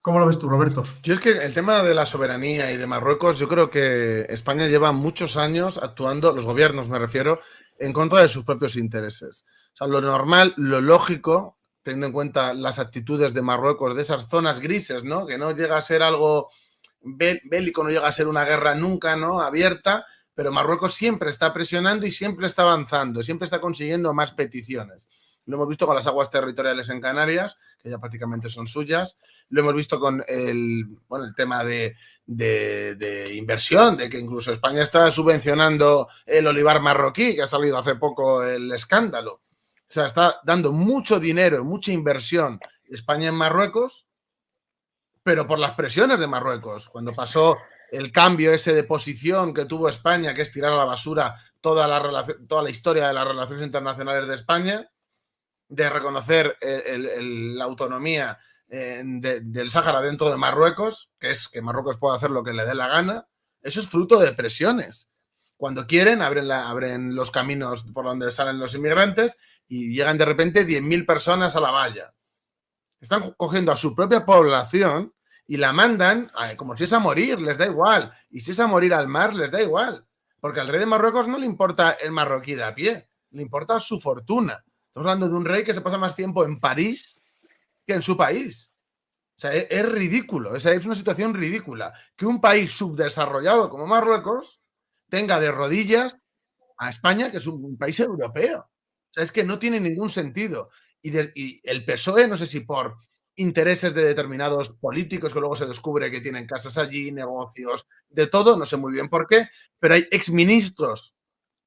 ¿Cómo lo ves tú, Roberto? Yo es que el tema de la soberanía y de Marruecos, yo creo que España lleva muchos años actuando, los gobiernos me refiero, en contra de sus propios intereses. O sea, lo normal, lo lógico, teniendo en cuenta las actitudes de Marruecos, de esas zonas grises, ¿no? Que no llega a ser algo bélico, no llega a ser una guerra nunca, ¿no? Abierta, pero Marruecos siempre está presionando y siempre está avanzando, siempre está consiguiendo más peticiones. Lo hemos visto con las aguas territoriales en Canarias, que ya prácticamente son suyas. Lo hemos visto con el tema de inversión, de que incluso España está subvencionando el olivar marroquí, que ha salido hace poco el escándalo. O sea, está dando mucho dinero, mucha inversión España en Marruecos, pero por las presiones de Marruecos. Cuando pasó el cambio ese de posición que tuvo España, que es tirar a la basura toda la historia de las relaciones internacionales de España, de reconocer la autonomía del Sáhara dentro de Marruecos, que es que Marruecos puede hacer lo que le dé la gana, eso es fruto de presiones. Cuando quieren, abren los caminos por donde salen los inmigrantes y llegan de repente 10.000 personas a la valla. Están cogiendo a su propia población y la mandan como si es a morir, les da igual. Y si es a morir al mar, les da igual. Porque al rey de Marruecos no le importa el marroquí de a pie, le importa su fortuna. Estamos hablando de un rey que se pasa más tiempo en París que en su país. O sea, es ridículo, es una situación ridícula. Que un país subdesarrollado como Marruecos tenga de rodillas a España, que es un país europeo. O sea, es que no tiene ningún sentido. Y el PSOE, no sé si por intereses de determinados políticos que luego se descubre que tienen casas allí, negocios, de todo, no sé muy bien por qué, pero hay exministros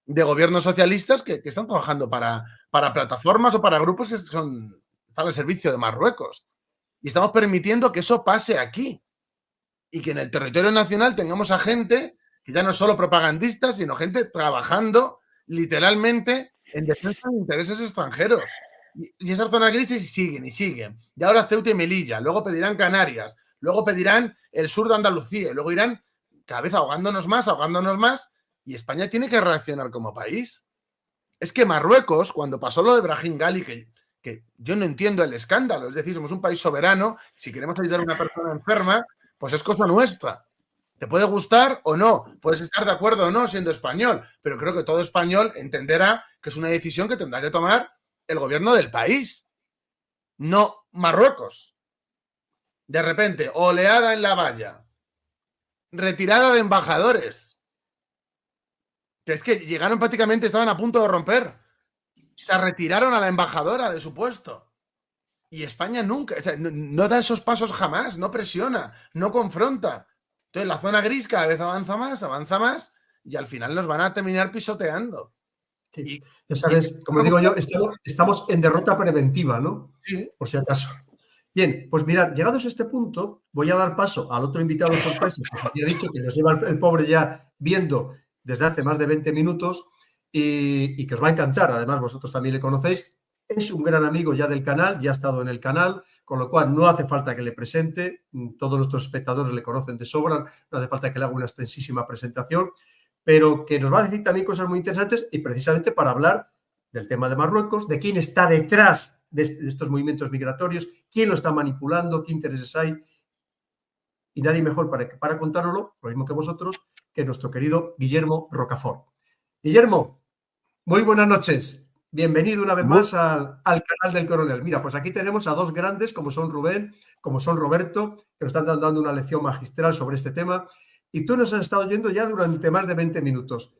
de gobiernos socialistas que están trabajando para plataformas o para grupos que están al servicio de Marruecos. Y estamos permitiendo que eso pase aquí. Y que en el territorio nacional tengamos a gente que ya no es solo propagandistas, sino gente trabajando literalmente en defensa de intereses extranjeros. Y esas zonas grises siguen y siguen. Y ahora Ceuta y Melilla, luego pedirán Canarias, luego pedirán el sur de Andalucía, y luego irán cada vez ahogándonos más, y España tiene que reaccionar como país. Es que Marruecos, cuando pasó lo de Brahim Gali, que yo no entiendo el escándalo, es decir, somos un país soberano, si queremos ayudar a una persona enferma, pues es cosa nuestra. Te puede gustar o no, puedes estar de acuerdo o no siendo español, pero creo que todo español entenderá que es una decisión que tendrá que tomar el gobierno del país, no Marruecos. De repente, oleada en la valla, retirada de embajadores, que es que llegaron prácticamente, estaban a punto de romper. O sea, retiraron a la embajadora de su puesto. Y España nunca, o sea, no da esos pasos jamás, no presiona, no confronta. Entonces la zona gris cada vez avanza más y al final nos van a terminar pisoteando. Sí, Y, ya sabes, como digo yo, estamos en derrota preventiva, ¿no? sí. Por si acaso. Bien, pues mirad, llegados a este punto, voy a dar paso al otro invitado sorpresa, que os había dicho que nos lleva el pobre ya viendo desde hace más de 20 minutos y que os va a encantar. Además, vosotros también le conocéis. Es un gran amigo ya del canal, ya ha estado en el canal, con lo cual no hace falta que le presente. Todos nuestros espectadores le conocen de sobra, no hace falta que le haga una extensísima presentación, pero que nos va a decir también cosas muy interesantes y precisamente para hablar del tema de Marruecos, de quién está detrás de estos movimientos migratorios, quién lo está manipulando, qué intereses hay. Y nadie mejor para contárnoslo, lo mismo que vosotros, que nuestro querido Guillermo Rocafort. Guillermo, muy buenas noches. Bienvenido una vez Muy, más al canal del Coronel. Mira, pues aquí tenemos a dos grandes, como son Rubén, como son Roberto, que nos están dando una lección magistral sobre este tema. Y tú nos has estado oyendo ya durante más de 20 minutos.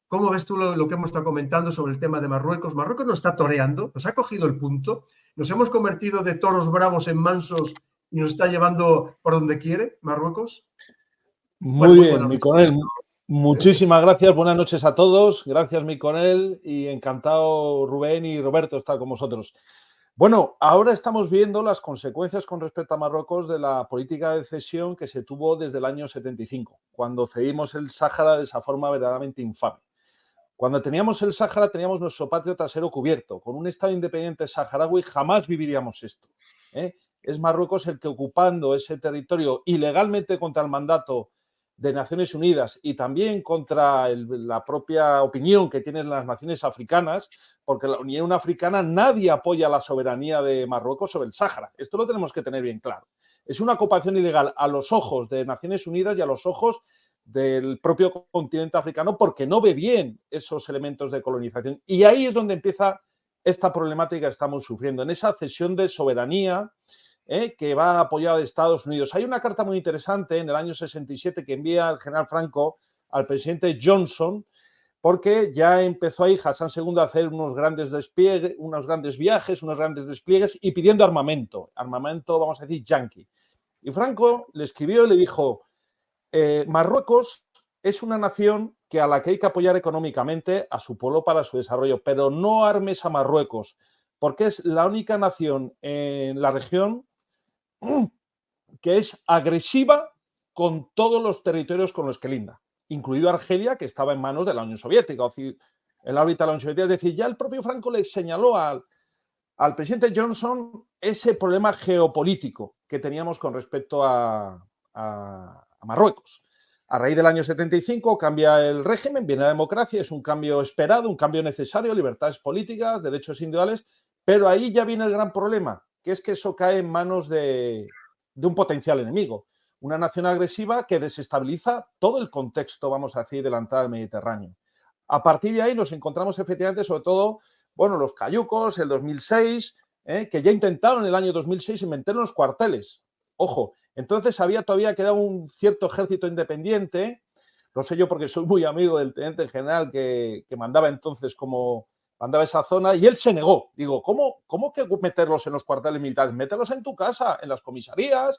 ¿Cómo ves tú lo que hemos estado comentando sobre el tema de Marruecos? Marruecos nos está toreando, nos ha cogido el punto, nos hemos convertido de toros bravos en mansos y nos está llevando por donde quiere Marruecos. Bueno, muy muy bien, buenas mi noches. coronel. Muchísimas gracias, buenas noches a todos. Gracias, mi coronel, y encantado Rubén y Roberto estar con vosotros. Bueno, ahora estamos viendo las consecuencias con respecto a Marruecos de la política de cesión que se tuvo desde el año 75, cuando cedimos el Sáhara de esa forma verdaderamente infame. Cuando teníamos el Sáhara teníamos nuestro patio trasero cubierto. Con un Estado independiente saharaui jamás viviríamos esto. Es Marruecos el que, ocupando ese territorio ilegalmente contra el mandato de Naciones Unidas y también contra la propia opinión que tienen las naciones africanas, porque la Unión Africana nadie apoya la soberanía de Marruecos sobre el Sáhara. Esto lo tenemos que tener bien claro. Es una ocupación ilegal a los ojos de Naciones Unidas y a los ojos del propio continente africano porque no ve bien esos elementos de colonización. Y ahí es donde empieza esta problemática que estamos sufriendo, en esa cesión de soberanía que va apoyada de Estados Unidos. Hay una carta muy interesante en el año 67 que envía el general Franco al presidente Johnson, porque ya empezó ahí Hassan II a hacer unos grandes despliegues, unos grandes viajes, unos grandes despliegues y pidiendo armamento, vamos a decir, yanqui. Y Franco le escribió y le dijo, Marruecos es una nación a la que hay que apoyar económicamente a su pueblo para su desarrollo, pero no armes a Marruecos, porque es la única nación en la región que es agresiva con todos los territorios con los que linda, incluido Argelia, que estaba en manos de la Unión Soviética, o sea, en la órbita de la Unión Soviética. Es decir, ya el propio Franco le señaló al presidente Johnson ese problema geopolítico que teníamos con respecto a Marruecos. A raíz del año 75 cambia el régimen, viene la democracia, es un cambio esperado, un cambio necesario, libertades políticas, derechos individuales, pero ahí ya viene el gran problema, que es que eso cae en manos de un potencial enemigo, una nación agresiva que desestabiliza todo el contexto, vamos a decir, de la entrada al Mediterráneo. A partir de ahí nos encontramos efectivamente, sobre todo, bueno, los cayucos, el 2006, que ya intentaron en el año 2006 inventar los cuarteles. Ojo, entonces había todavía quedado un cierto ejército independiente, lo sé yo porque soy muy amigo del teniente general que mandaba entonces mandaba esa zona, y él se negó. Digo, ¿cómo que meterlos en los cuarteles militares? Mételos en tu casa, en las comisarías,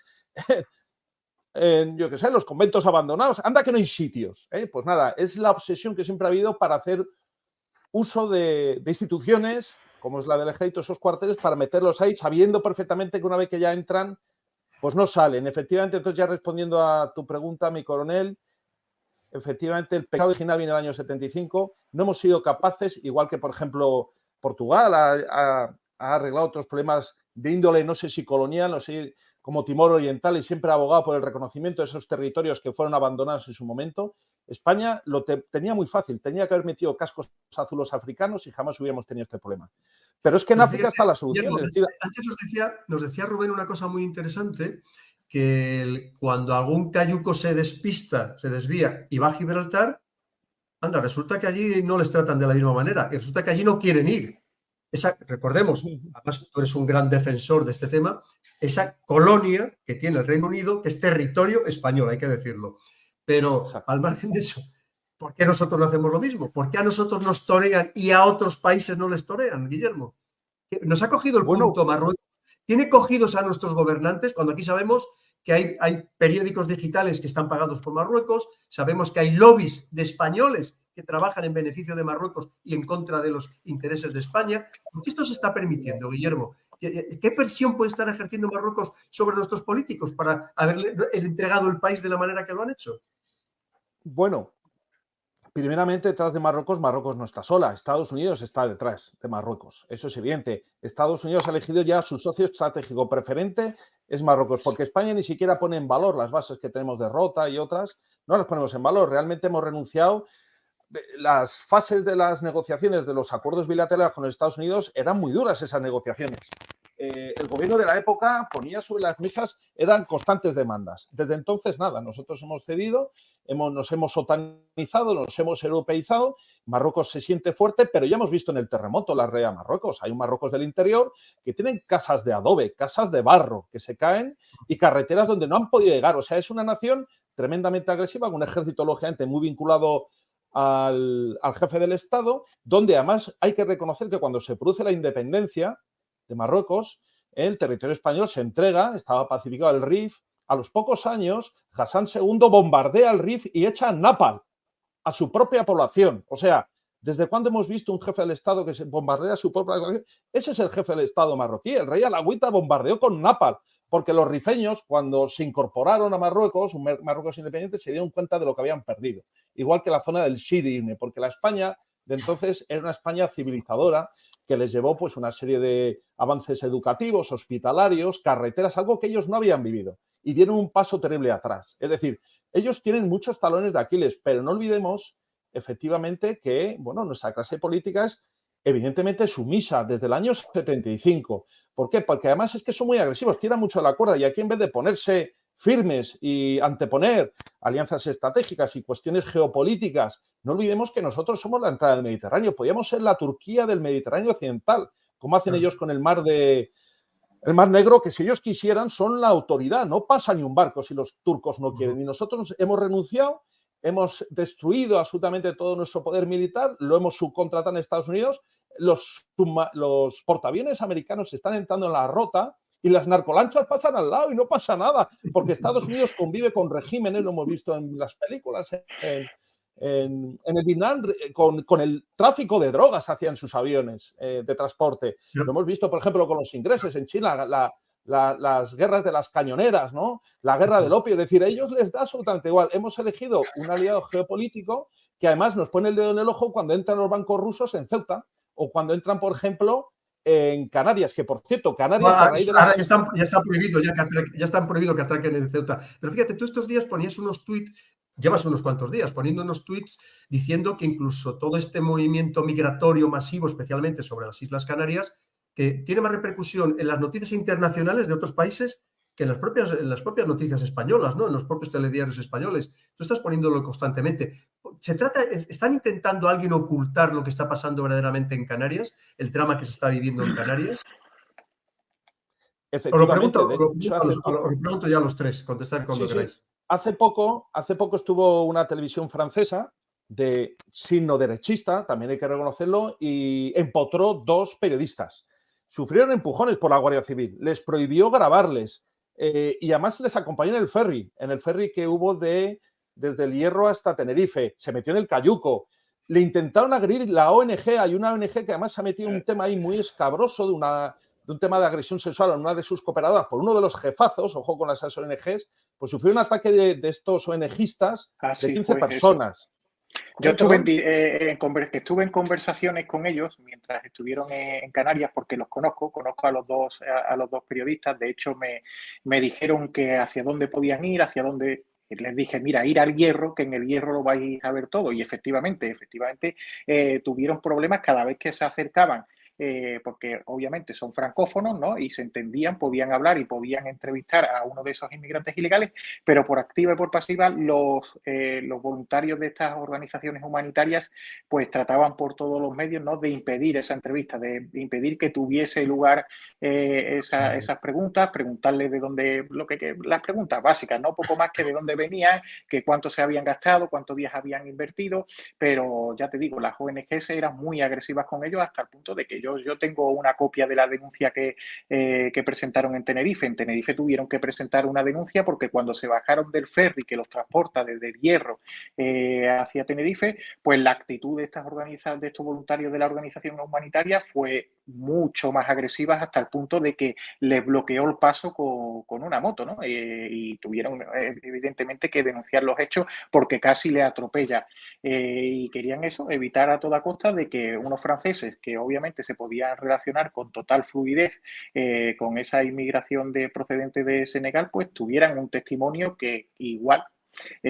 yo qué sé, en los conventos abandonados. Anda que no hay sitios. Pues nada, es la obsesión que siempre ha habido para hacer uso de instituciones, como es la del ejército, esos cuarteles, para meterlos ahí, sabiendo perfectamente que una vez que ya entran, pues no salen. Efectivamente, entonces ya respondiendo a tu pregunta, mi coronel, efectivamente el pecado original viene en el año 75. No hemos sido capaces, igual que por ejemplo Portugal ha arreglado otros problemas de índole, no sé si colonial, no sé, como Timor Oriental, y siempre ha abogado por el reconocimiento de esos territorios que fueron abandonados en su momento. España lo tenía muy fácil, tenía que haber metido cascos azules africanos y jamás hubiéramos tenido este problema. Pero es que en África está la solución. Antes nos decía Rubén una cosa muy interesante, que cuando algún cayuco se despista, se desvía y va a Gibraltar, anda, resulta que allí no les tratan de la misma manera, y resulta que allí no quieren ir. Recordemos, además tú eres un gran defensor de este tema, esa colonia que tiene el Reino Unido, que es territorio español, hay que decirlo. Pero al margen de eso, ¿por qué nosotros no hacemos lo mismo? ¿Por qué a nosotros nos torean y a otros países no les torean, Guillermo? Nos ha cogido el punto Marruecos. ¿Tiene cogidos a nuestros gobernantes cuando aquí sabemos que hay periódicos digitales que están pagados por Marruecos? Sabemos que hay lobbies de españoles que trabajan en beneficio de Marruecos y en contra de los intereses de España. ¿Por qué esto se está permitiendo, Guillermo? ¿Qué presión puede estar ejerciendo Marruecos sobre nuestros políticos para haberle entregado el país de la manera que lo han hecho? Bueno, primeramente, detrás de Marruecos no está sola. Estados Unidos está detrás de Marruecos. Eso es evidente. Estados Unidos ha elegido ya su socio estratégico preferente, es Marruecos, porque España ni siquiera pone en valor las bases que tenemos de Rota y otras. No las ponemos en valor. Realmente hemos renunciado. Las fases de las negociaciones de los acuerdos bilaterales con los Estados Unidos eran muy duras, esas negociaciones. El gobierno de la época ponía sobre las mesas, eran constantes demandas. Desde entonces, nada, nosotros hemos cedido, nos hemos otanizado, nos hemos europeizado. Marruecos se siente fuerte, pero ya hemos visto en el terremoto la realidad de Marruecos. Hay un Marruecos del interior que tienen casas de adobe, casas de barro que se caen y carreteras donde no han podido llegar. O sea, es una nación tremendamente agresiva, con un ejército lógicamente muy vinculado al jefe del Estado, donde además hay que reconocer que cuando se produce la independencia de Marruecos, el territorio español se entrega, estaba pacificado el Rif. A los pocos años, Hassan II bombardea el Rif y echa napalm a su propia población. O sea, ¿desde cuándo hemos visto un jefe del Estado que se bombardea a su propia población? Ese es el jefe del Estado marroquí. El rey Alagüita bombardeó con napalm, porque los rifeños, cuando se incorporaron a Marruecos, un Marruecos independiente, se dieron cuenta de lo que habían perdido. Igual que la zona del Sidi, porque la España de entonces era una España civilizadora, que les llevó pues una serie de avances educativos, hospitalarios, carreteras, algo que ellos no habían vivido, y dieron un paso terrible atrás. Es decir, ellos tienen muchos talones de Aquiles, pero no olvidemos efectivamente que, bueno, nuestra clase política es evidentemente sumisa desde el año 75. ¿Por qué? Porque además es que son muy agresivos, tiran mucho la cuerda y aquí en vez de ponerse firmes y anteponer alianzas estratégicas y cuestiones geopolíticas, no olvidemos que nosotros somos la entrada del Mediterráneo, podríamos ser la Turquía del Mediterráneo occidental, como hacen ellos con el Mar Negro, que si ellos quisieran son la autoridad, no pasa ni un barco si los turcos no quieren. Y nosotros hemos renunciado, hemos destruido absolutamente todo nuestro poder militar, lo hemos subcontratado en Estados Unidos, los portaaviones americanos están entrando en la rota y las narcolanchas pasan al lado y no pasa nada, porque Estados Unidos convive con regímenes, lo hemos visto en las películas, en el Vietnam, con el tráfico de drogas hacia sus aviones de transporte. Lo hemos visto, por ejemplo, con los ingleses en Chile, las guerras de las cañoneras, ¿no? La guerra del opio. Es decir, a ellos les da absolutamente igual. Hemos elegido un aliado geopolítico que además nos pone el dedo en el ojo cuando entran los bancos rusos en Ceuta o cuando entran, por ejemplo, en Canarias, que por cierto, Canarias... Ahora ya está prohibido, ya están prohibido que atraquen en Ceuta. Pero fíjate, tú estos días ponías unos tweets, llevas unos cuantos días poniendo unos tweets diciendo que incluso todo este movimiento migratorio masivo, especialmente sobre las Islas Canarias, que tiene más repercusión en las noticias internacionales de otros países que en las propias noticias españolas, ¿no? En los propios telediarios españoles. Tú estás poniéndolo constantemente. ¿Están intentando alguien ocultar lo que está pasando verdaderamente en Canarias? ¿El drama que se está viviendo en Canarias? Os lo pregunto ya a los tres, contestar cuando queráis. Sí. Hace poco estuvo una televisión francesa de signo derechista, también hay que reconocerlo, y empotró 2 periodistas. Sufrieron empujones por la Guardia Civil, les prohibió grabarles y además les acompañó en el ferry que hubo desde el Hierro hasta Tenerife, se metió en el Cayuco, le intentaron agredir la ONG, hay una ONG que además se ha metido en un tema ahí muy escabroso de un tema de agresión sexual a una de sus cooperadoras por uno de los jefazos, ojo con esas ONGs, pues sufrió un ataque de estos ONGistas de 15 personas. Eso. Yo estuve en conversaciones con ellos mientras estuvieron en Canarias porque los conozco a los dos periodistas. De hecho, me dijeron que hacia dónde podían ir, hacia dónde. Les dije, mira, ir al Hierro, que en el Hierro lo vais a ver todo. Y efectivamente, tuvieron problemas cada vez que se acercaban. Porque obviamente son francófonos, ¿no? Y se entendían, podían hablar y podían entrevistar a uno de esos inmigrantes ilegales, pero por activa y por pasiva los voluntarios de estas organizaciones humanitarias pues trataban por todos los medios, ¿no? De impedir esa entrevista, de impedir que tuviese lugar esas preguntas, preguntarle de dónde, las preguntas básicas, ¿no? Poco más que de dónde venían, que cuánto se habían gastado, cuántos días habían invertido, pero ya te digo, las ONGs eran muy agresivas con ellos hasta el punto de que yo tengo una copia de la denuncia que presentaron en Tenerife. En Tenerife tuvieron que presentar una denuncia porque cuando se bajaron del ferry que los transporta desde el Hierro hacia Tenerife, pues la actitud de estos voluntarios de la organización humanitaria fue mucho más agresiva hasta el punto de que les bloqueó el paso con una moto, ¿no? Y tuvieron evidentemente que denunciar los hechos porque casi le atropella. Y querían eso, evitar a toda costa de que unos franceses que obviamente se podían relacionar con total fluidez con esa inmigración procedente de Senegal, pues tuvieran un testimonio que igual,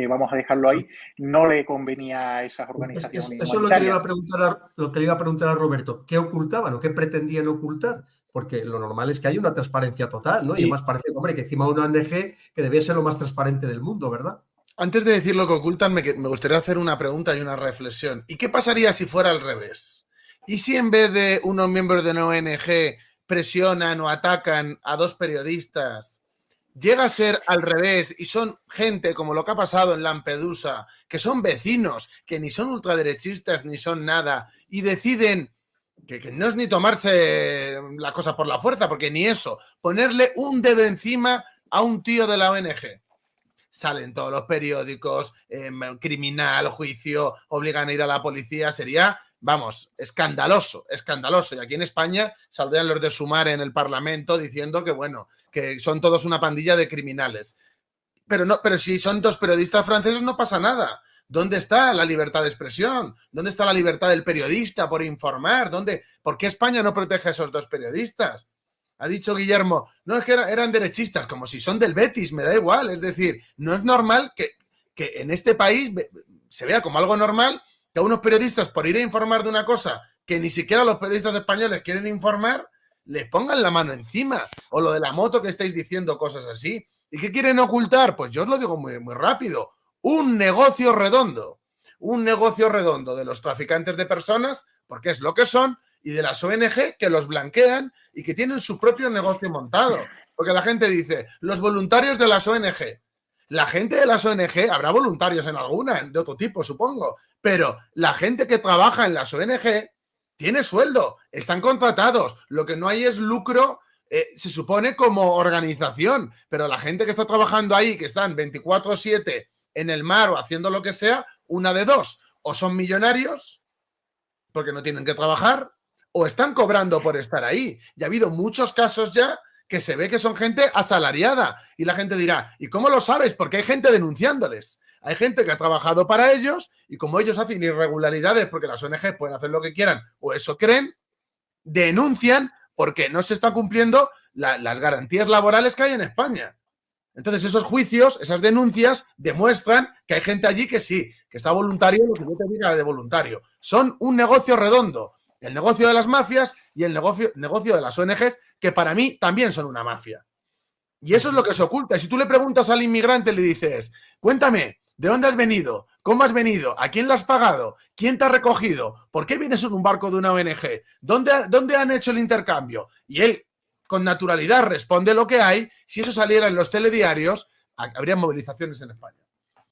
vamos a dejarlo ahí, no le convenía a esas organizaciones humanitarias. Eso es lo que le iba a preguntar a Roberto. ¿Qué ocultaban o qué pretendían ocultar? Porque lo normal es que haya una transparencia total, ¿no? Y además parece, hombre, que encima una ONG que debía ser lo más transparente del mundo, ¿verdad? Antes de decir lo que ocultan, me gustaría hacer una pregunta y una reflexión. ¿Y qué pasaría si fuera al revés? ¿Y si en vez de unos miembros de una ONG presionan o atacan a 2 periodistas, llega a ser al revés y son gente como lo que ha pasado en Lampedusa, que son vecinos, que ni son ultraderechistas ni son nada, y deciden que no es ni tomarse la cosa por la fuerza, porque ni eso, ponerle un dedo encima a un tío de la ONG? Salen todos los periódicos, criminal, juicio, obligan a ir a la policía, sería, vamos, escandaloso. Y aquí en España saldrían los de Sumar en el Parlamento diciendo que, bueno, que son todos una pandilla de criminales. Pero si son 2 periodistas franceses no pasa nada. ¿Dónde está la libertad de expresión? ¿Dónde está la libertad del periodista por informar? ¿Por qué España no protege a esos 2 periodistas? Ha dicho Guillermo, no, es que eran derechistas, como si son del Betis, me da igual. Es decir, no es normal que en este país se vea como algo normal que a unos periodistas por ir a informar de una cosa que ni siquiera los periodistas españoles quieren informar, les pongan la mano encima. O lo de la moto que estáis diciendo, cosas así. ¿Y qué quieren ocultar? Pues yo os lo digo muy, muy rápido. Un negocio redondo. Un negocio redondo de los traficantes de personas, porque es lo que son, y de las ONG que los blanquean y que tienen su propio negocio montado. Porque la gente dice, los voluntarios de las ONG. La gente de las ONG, habrá voluntarios en alguna, de otro tipo, supongo, pero la gente que trabaja en las ONG tiene sueldo, están contratados, lo que no hay es lucro, se supone como organización, pero la gente que está trabajando ahí, que están 24/7 en el mar o haciendo lo que sea, una de dos, o son millonarios porque no tienen que trabajar, o están cobrando por estar ahí. Y ha habido muchos casos ya que se ve que son gente asalariada. Y la gente dirá, ¿y cómo lo sabes? Porque hay gente denunciándoles. Hay gente que ha trabajado para ellos y como ellos hacen irregularidades porque las ONG pueden hacer lo que quieran o eso creen, denuncian porque no se están cumpliendo las garantías laborales que hay en España. Entonces esos juicios, esas denuncias demuestran que hay gente allí que sí, que está voluntario, lo que yo te diga de voluntario. Son un negocio redondo. El negocio de las mafias y el negocio de las ONGs, que para mí también son una mafia. Y eso es lo que se oculta. Si tú le preguntas al inmigrante, le dices, cuéntame, ¿de dónde has venido? ¿Cómo has venido? ¿A quién le has pagado? ¿Quién te ha recogido? ¿Por qué vienes en un barco de una ONG? ¿Dónde han hecho el intercambio? Y él, con naturalidad, responde lo que hay. Si eso saliera en los telediarios, habría movilizaciones en España.